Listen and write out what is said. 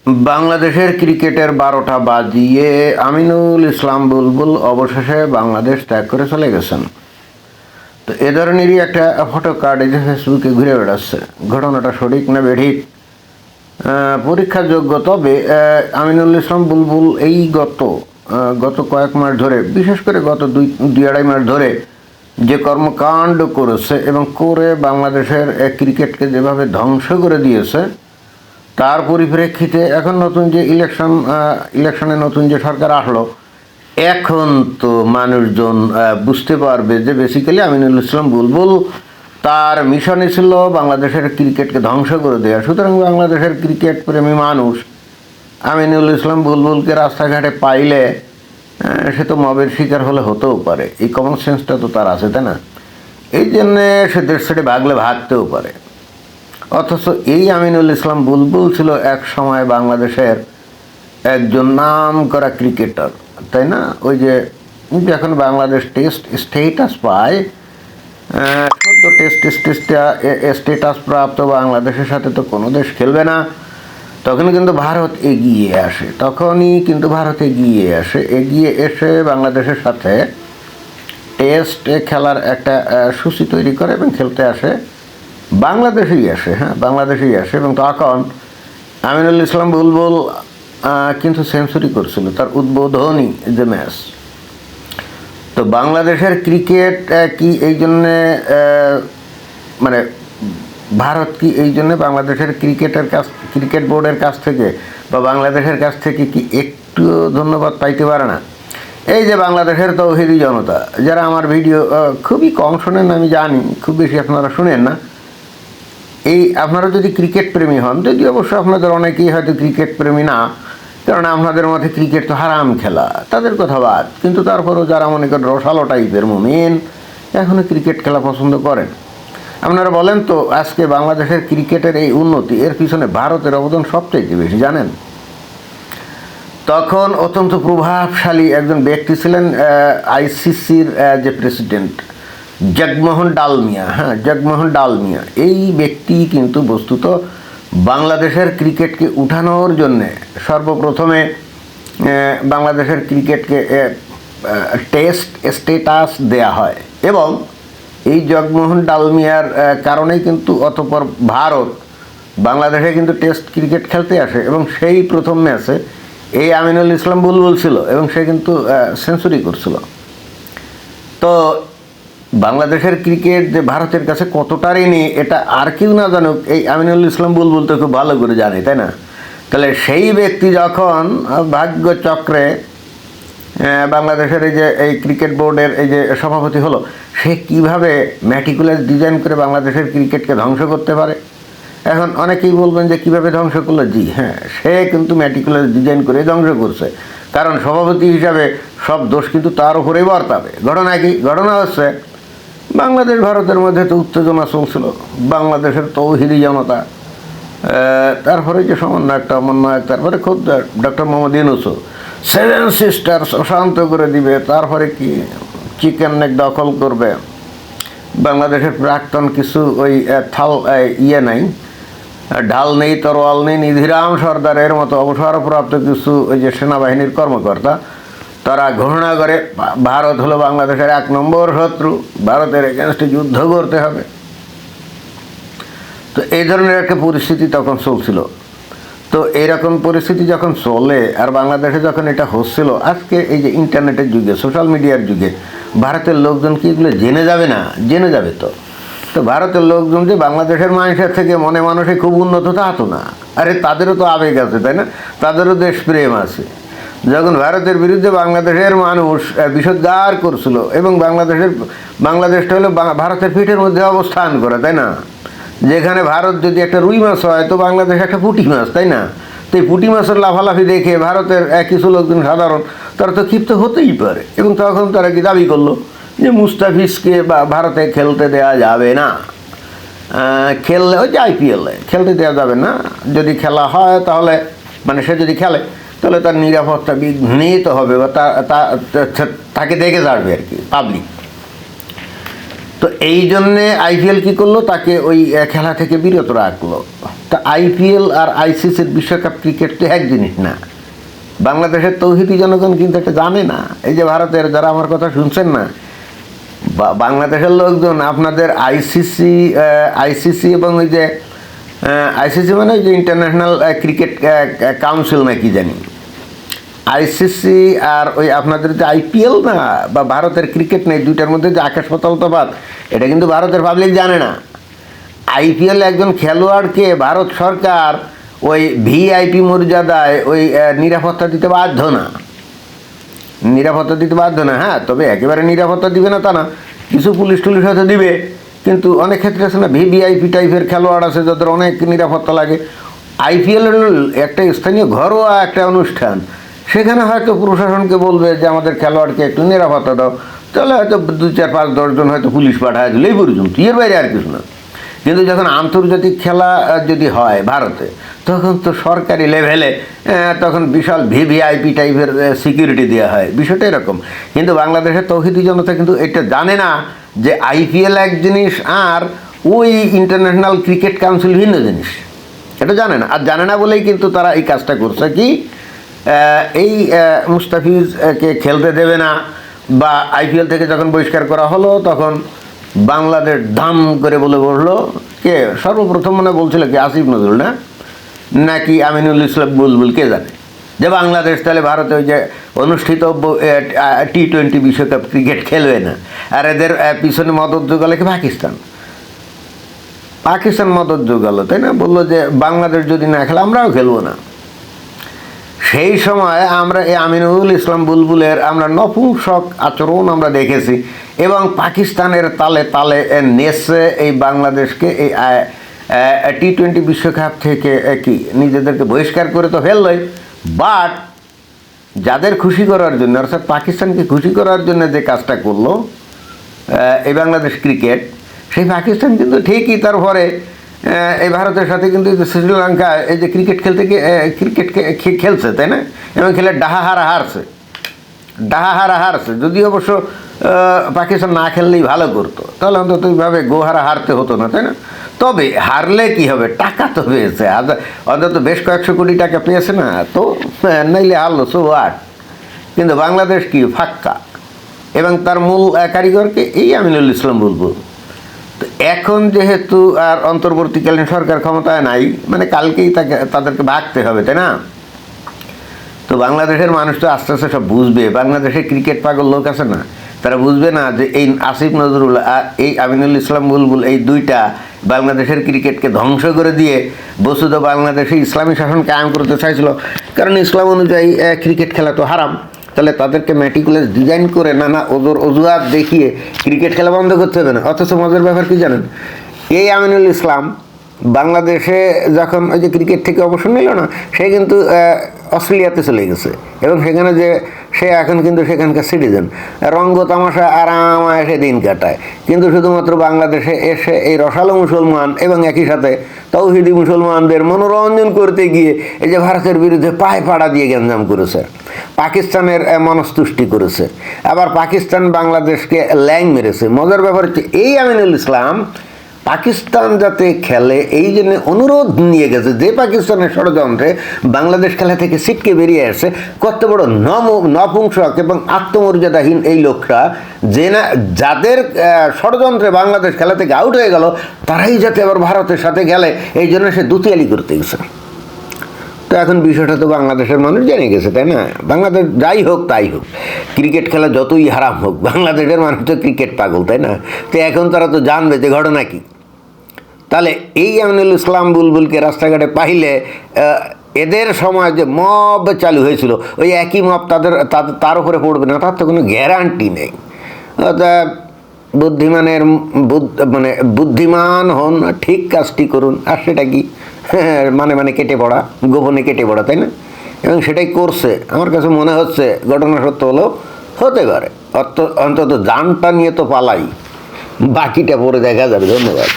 বাংলাদেশের ক্রিকেটের ১২টা বাজিয়ে আমিনুল ইসলাম বুলবুল অবশেষে বাংলাদেশ ত্যাগ করে চলে গেছেন। তো এ ধরনেরই একটা ফটো কার্ড এই যে ফেসবুকে ঘুরে বেড়াচ্ছে। ঘটনাটা সঠিক না বেঠিক পরীক্ষার যোগ্য, তবে আমিনুল ইসলাম বুলবুল এই গত কয়েক মাস ধরে, বিশেষ করে গত দুই আড়াই মাস ধরে যে কর্মকাণ্ড করেছে এবং করে বাংলাদেশের ক্রিকেটকে যেভাবে ধ্বংস করে দিয়েছে, তার পরিপ্রেক্ষিতে এখন নতুন যে ইলেকশনে নতুন যে সরকার আসলো, এখন তো মানুষজন বুঝতে পারবে যে বেসিক্যালি আমিনুল ইসলাম বুলবুল তার মিশনে ছিল বাংলাদেশের ক্রিকেটকে ধ্বংস করে দেওয়া। সুতরাং বাংলাদেশের ক্রিকেট প্রেমী মানুষ আমিনুল ইসলাম বুলবুলকে রাস্তাঘাটে পাইলে সে তো মবের শিকার হলে হতেও পারে, এই কমন সেন্সটা তো তার আছে, তাই না? এই জন্যে সে দেশ ছেড়ে ভাগলে ভাগতেও পারে। অথচ এই আমিনুল ইসলাম বুলবুল ছিল এক সময় বাংলাদেশের একজন নাম করা ক্রিকেটার, তাই না? ওই যে যখন বাংলাদেশ টেস্ট স্টেটাস পায়, সদ্য টেস্ট স্টেটাস প্রাপ্ত বাংলাদেশের সাথে তো কোনো দেশ খেলবে না, তখনই কিন্তু ভারত এগিয়ে আসে। এগিয়ে এসে বাংলাদেশের সাথে টেস্ট খেলার একটা সূচি তৈরি করে এবং খেলতে আসে। বাংলাদেশেই আসে এবং তখন আমিনুল ইসলাম বুলবুল কিন্তু সেঞ্চুরি করছিল তার উদ্বোধনী যে ম্যাচ। তো বাংলাদেশের ক্রিকেট কি এই জন্যে মানে ভারত কি এই জন্যে বাংলাদেশের ক্রিকেট বোর্ডের কাছ থেকে বা বাংলাদেশের কাছ থেকে কি একটু ধন্যবাদ পাইতে পারে না? এই যে বাংলাদেশের তৌহিদি জনতা, যারা আমার ভিডিও খুবই কম শোনেন, আমি জানি খুব বেশি আপনারা শুনেন না, এই আপনারা যদি ক্রিকেট প্রেমী হন, যদি অবশ্য আপনাদের অনেকেই হয়তো ক্রিকেট প্রেমী না, কারণ আপনাদের মধ্যে ক্রিকেট তো হারাম খেলা, তাদের কথা বাদ, কিন্তু তারপরেও যারা মনে করেন রসালো টাইপের মুমিন এখনও ক্রিকেট খেলা পছন্দ করেন, আপনারা বলেন তো আজকে বাংলাদেশের ক্রিকেটের এই উন্নতি, এর পিছনে ভারতের অবদান সবচাইতে বেশি, জানেন? তখন অত্যন্ত প্রভাবশালী একজন ব্যক্তি ছিলেন আইসিসির যে প্রেসিডেন্ট জগমোহন ডালমিয়া। এই ব্যক্তি কিন্তু বস্তুত বাংলাদেশের ক্রিকেটকে উঠানোর জন্যে সর্বপ্রথমে বাংলাদেশের ক্রিকেটকে টেস্ট স্টেটাস দেয়া হয় এবং এই জগমোহন ডালমিয়ার কারণেই কিন্তু অতঃপর ভারত বাংলাদেশে কিন্তু টেস্ট ক্রিকেট খেলতে আসে এবং সেই প্রথম ম্যাচে এই আমিনুল ইসলাম বুলবুল ছিল এবং সে কিন্তু সেঞ্চুরি করছিল। তো বাংলাদেশের ক্রিকেট যে ভারতের কাছে কতটা ঋণী, এটা আর কেউ না জানুক, এই আমিনুল ইসলাম বুলবুল তো খুব ভালো করে জানে, তাই না? তাহলে সেই ব্যক্তি যখন ভাগ্যচক্রে বাংলাদেশের এই ক্রিকেট বোর্ডের এই যে সভাপতি হলো, সে কিভাবে ম্যাটিকুলাস ডিজাইন করে বাংলাদেশের ক্রিকেটকে ধ্বংস করতে পারে? এখন অনেকেই বলবেন যে কীভাবে ধ্বংস করলো। জি হ্যাঁ, সে কিন্তু ম্যাটিকুলাস ডিজাইন করে ধ্বংস করছে, কারণ সভাপতি হিসাবে সব দোষ কিন্তু তার উপরেই বর্তাবে। ঘটনা হচ্ছে বাংলাদেশ ভারতের মধ্যে তো উত্তেজনা চলছিল, বাংলাদেশের তৌহিদি জনতা, তারপরে যে সমন্বয়ক, তারপরে খুব ডক্টর মোহাম্মদ ইউনূস 7 সিস্টার্স অশান্ত করে দিবে, তারপরে কি চিকেন নেক দখল করবে। বাংলাদেশের প্রাক্তন কিছু ওই ঢাল নেই তরোয়াল নেই নিধিরাম সর্দারের মতো অবসরপ্রাপ্ত কিছু ওই যে সেনাবাহিনীর কর্মকর্তা, তারা ঘোষণা করে ভারত হলো বাংলাদেশের 1 নম্বর শত্রু, ভারতের এগেনস্টে যুদ্ধ করতে হবে। তো এই ধরনের একটা পরিস্থিতি তখন চলছিল। তো এইরকম পরিস্থিতি যখন চলে আর বাংলাদেশে যখন এটা হচ্ছিল, আজকে এই যে ইন্টারনেটের যুগে, সোশ্যাল মিডিয়ার যুগে, ভারতের লোকজন কি এগুলো জেনে যাবে না? জেনে যাবে তো। তো ভারতের লোকজন যে বাংলাদেশের মানুষের থেকে মনে মানুষে খুব উন্নত তা তো না, আরে তাদেরও তো আবেগ আছে, তাই না? তাদেরও দেশপ্রেম আছে। যখন ভারতের বিরুদ্ধে বাংলাদেশের মানুষ বিষোদ্গার করছিল এবং বাংলাদেশটা হলো ভারতের পিঠের মধ্যে অবস্থান করে, তাই না? যেখানে ভারত যদি একটা রুই মাছ হয় তো বাংলাদেশ একটা পুঁটি মাছ, তাই না? তো এই পুঁটি মাছের লাফালাফি দেখে ভারতের কিছু লোকজন সাধারণ তারা তো ক্ষিপ্ত হতেই পারে এবং তখন তারা কি দাবি করলো যে মুস্তাফিজকে ভারতে খেলতে দেওয়া যাবে না, খেললে ওই যে IPL-এ খেলতে দেওয়া যাবে না, যদি খেলা হয় তাহলে মানে সে যদি খেলে তাহলে তার নিরাপত্তা বিঘ্নিত হবে বা তাকে দেখে যাবে আর কি পাবলিক। তো তো এই জন্যে আইপিএল কী করলো, তাকে ওই খেলা থেকে বিরত রাখলো। তা আইপিএল আর আইসিসির বিশ্বকাপ ক্রিকেট তো এক জিনিস না। বাংলাদেশের তৌহিদি জনগণ কিন্তু এটা জানে না। এই যে ভারতের যারা আমার কথা শুনছেন না, বাংলাদেশের লোকজন আপনাদের আইসিসি এবং ওই যে আইসিসি মানে ওই যে ইন্টারন্যাশনাল ক্রিকেট কাউন্সিল না কি জানি, আইসিসি আর ওই আপনাদের যে আইপিএল না বা ভারতের ক্রিকেট নেই, দুইটার মধ্যে যে আকাশ পাতাল তফাৎ, এটা কিন্তু ভারতের পাবলিক জানে না। আইপিএল একজন খেলোয়াড়কে ভারত সরকার ওই ভিআইপি মর্যাদায় ওই নিরাপত্তা দিতে বাধ্য না, হ্যাঁ। তবে একেবারে নিরাপত্তা দিবে না তা না, কিছু পুলিশ টুলিশ হয়তো দিবে, কিন্তু অনেক ক্ষেত্রে আছে না ভিভিআইপি টাইপের খেলোয়াড় আছে যাদের অনেক নিরাপত্তা লাগে। আইপিএল একটা স্থানীয় ঘরোয়া একটা অনুষ্ঠান, সেখানে হয়তো প্রশাসনকে বলবে যে আমাদের খেলোয়াড়কে একটু নিরাপত্তা দাও, তাহলে হয়তো 2, 4, 5, 10 জন হয়তো পুলিশ পাঠায় দিল, এই পর্যন্ত, এর বাইরে আর কিছু না। কিন্তু যখন আন্তর্জাতিক খেলা যদি হয় ভারতে, তখন তো সরকারি লেভেলে তখন বিশাল ভিভিআইপি টাইপের সিকিউরিটি দেওয়া হয়, বিষয়টা এরকম। কিন্তু বাংলাদেশের তৌহিদি জনতা কিন্তু এটা জানে না যে আইপিএল এক জিনিস আর ওই ইন্টারন্যাশনাল ক্রিকেট কাউন্সিল ভিন্ন জিনিস, এটা জানে না। আর জানে না বলেই কিন্তু তারা এই কাজটা করছে, কি এই মুস্তাফিজকে খেলতে দেবে না, বা আইপিএল থেকে যখন বহিষ্কার করা হলো তখন বাংলাদেশ দাম করে বলে বললো, কে সর্বপ্রথম মনে বলছিল কি আসিফ নজরুল না, নাকি আমিনুল ইসলাম বুলবুল, কে জানে, যে বাংলাদেশ তাহলে ভারতে ওই যে অনুষ্ঠিত T20 বিশ্বকাপ ক্রিকেট খেলবে না। আর এদের পিছনে মদত যোগালে কি পাকিস্তান মদত যোগালো, তাই না? বললো যে বাংলাদেশ যদি না খেলে আমরাও খেলবো না। সেই সময় আমরা এই আমিনুল ইসলাম বুলবুলের আমরা নপুংসক আচরণ আমরা দেখেছি, এবং পাকিস্তানের তালে তালে নেসে এই বাংলাদেশকে এই T20 বিশ্বকাপ থেকে কি নিজেদেরকে বহিষ্কার করে তো ফেললই, বাট যাদের খুশি করার জন্য, অর্থাৎ পাকিস্তানকে খুশি করার জন্য যে কাজটা করলো এই বাংলাদেশ ক্রিকেট, সেই পাকিস্তান কিন্তু ঠিকই তারপরে এই ভারতের সাথে কিন্তু শ্রীলঙ্কা এই যে ক্রিকেট খেলছে, তাই না? এবং খেলে ডাহাহারা হারছে। যদি অবশ্য পাকিস্তান না খেললেই ভালো করতো, তাহলে অন্তত এইভাবে গোহারা হারতে হতো না, তাই না? তবে হারলে কি হবে, টাকা তো পেয়েছে, অন্তত বেশ কয়েকশো কোটি টাকা পেয়েছে না, তো নাইলে হারলো সো হোয়াট। কিন্তু বাংলাদেশ কি ফাক্কা, এবং তার মূল কারিগরকে এই আমিনুল ইসলাম বুলবুল। তো এখন যেহেতু আর অন্তর্বর্তীকালীন সরকার ক্ষমতায় নাই, মানে কালকেই তাদেরকে ভাগতে হবে, তাই না? তো বাংলাদেশের মানুষ তো আস্তে আস্তে সব বুঝবে। বাংলাদেশে ক্রিকেট পাগল লোক আছে না, তারা বুঝবে না যে এই আসিফ নজরুল আর এই আমিনুল ইসলাম বুলবুল, এই দুইটা বাংলাদেশের ক্রিকেটকে ধ্বংস করে দিয়ে বস্তুত বাংলাদেশে ইসলামী শাসন কায়েম করতে চাইছিল। কারণ ইসলাম অনুযায়ী ক্রিকেট খেলা তো হারাম, তাহলে তাদেরকে ম্যাটিকুলাস ডিজাইন করে নানা অজুহাত দেখিয়ে ক্রিকেট খেলা বন্ধ করতে হবে না। অথচ মজার ব্যাপার কি জানেন, এই আমিনুল ইসলাম বাংলাদেশে যখন ওই যে ক্রিকেট থেকে অবসর নিল না, সে কিন্তু অস্ট্রেলিয়াতে চলে গেছে, এবং সেখানে যে সে এখন কিন্তু সেখানকার সিটিজেন, রঙ্গ তামাশা আরামায়েসে দিন কাটায়। কিন্তু শুধুমাত্র বাংলাদেশে এসে এই রসালো মুসলমান এবং একই সাথে তৌহিদি মুসলমানদের মনোরঞ্জন করতে গিয়ে এই যে ভারতের বিরুদ্ধে পায়ে পাড়া দিয়ে গ্যাঞ্জাম করেছে, পাকিস্তানের মনস্তুষ্টি করেছে, আবার পাকিস্তান বাংলাদেশকে ল্যাং মেরেছে। মজার ব্যাপার হচ্ছে এই আমিনুল ইসলাম পাকিস্তান যাতে খেলে এই জন্য অনুরোধ নিয়ে গেছে, যে পাকিস্তানের ষড়যন্ত্রে বাংলাদেশ খেলা থেকে ছিটকে বেরিয়ে আসছে। কত বড় নপুংসক এবং আত্মমর্যাদাহীন এই লোকরা, যে না যাদের ষড়যন্ত্রে বাংলাদেশ খেলা থেকে আউট হয়ে গেল, তারাই যাতে আবার ভারতের সাথে খেলে, এই জন্য সে দুতিয়ালি করতে গেছে। তো এখন বিষয়টা তো বাংলাদেশের মানুষ জেনে গেছে, তাই না? বাংলাদেশ যাই হোক তাই হোক, ক্রিকেট খেলা যতই হারাম হোক, বাংলাদেশের মানুষ তো ক্রিকেট পাগল, তাই না? তো এখন তারা তো জানবে যে ঘটনা কী। তাহলে এই আমিনুল ইসলাম বুলবুলকে রাস্তাঘাটে পাইলে এদের সময় যে মব চালু হয়েছিল, ওই একই মব তার উপরে পড়বে না, তার তো কোনো গ্যারান্টি নেই। বুদ্ধিমান হন, ঠিক কাজটি করুন, আর সেটা কি মানে কেটে পড়া, গোপনে কেটে পড়া, তাই না? এবং সেটাই করছে। আমার কাছে মনে হচ্ছে ঘটনা সত্য হলেও হতে পারে, অন্তত জানটা নিয়ে তো পালাই, বাকিটা পরে দেখা যাবে। ধন্যবাদ।